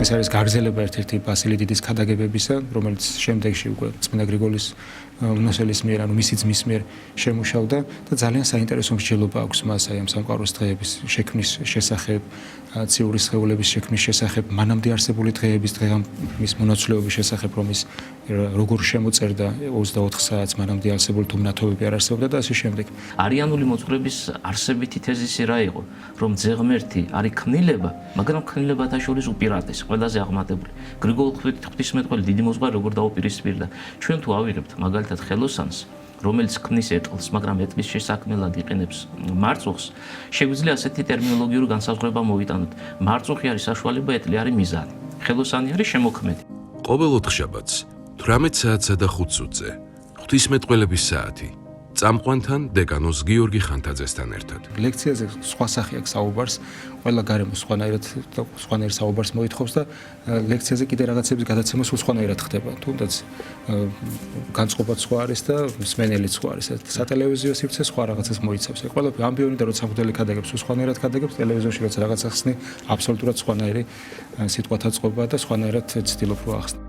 ეს არის გაგრძელება ერთ-ერთი ბასილი დიდის ქადაგებებისა, რომელიც შემდეგში უკვე წმინდა გრიგოლის უნოსელის მიერ, ანუ მისი ძმის მიერ შემუშავდა და ძალიან საინტერესო მსჯელობა აქვს მას აი ამ სამყაროს დღეების შექმნის შესახებ, ციური სხეულების შექმნის შესახებ, მანამდე არსებული დღეების დღეღამის მონაცვლეობის შესახებ, რომ ის როგორ შემოწერდა 24 საათს მანამდე არსებული თუ მნათობები არ არსებობდა და ასე შემდეგ. არიანული მოძღვრების არსებითი თეზისი რა იყო, რომ ძეღმერთი არის ქმნილება, მაგრამ ქმნილებათა შორის უპირატესი, ყველაზე აღმატებული. გრიგოლ ღვთისმეტყველი დიდი მოძღვარი როგორ დაუპირისპირდა. ჩვენ თუ ავიღებთ მაგალითად ხელოსანს, რომელიც ქმნის ეტლს, მაგრამ ეტლის შესაქმნელად იყენებს მარწუხს, შეგვიძლია ასეთი ტერმინოლოგიური განსაზღვრება მოვიტანოთ. მარწუხი არის საშუალება, ეტლი არის მიზანი. ხელოსანი არის შემოქმედი. ყოველ ოთხშაბათს 18 საათსა და 5 წუთზე ღვთისმეტყველების საათი წამყვანთან დეკანოს გიორგი ხანთაძესთან ერთად. ლექციაზე სხვა სახე აქვს საუბარს, ყველა გარემო სხვანაირ საუბარს მოითხოვს და ლექციაზე კიდე რაღაცების გადაცემა სულ სხვანაირად ხდება. თუნდაც განწყობაც სხვა არის და მსმენელიც სხვა არის. სატელევიზიო სივრცე სხვა რაღაცას მოიცავს. ყველაფერი ამბიონი და როცა მღვდელი ქადაგებს სულ სხვანაირად ქადაგებს, ტელევიზორში როცა რაღაცა ხსნი, აბსოლუტურად სხვანაირი სიტყვათა წყობა და სხვანაირად ცდილობ რო ახსნი.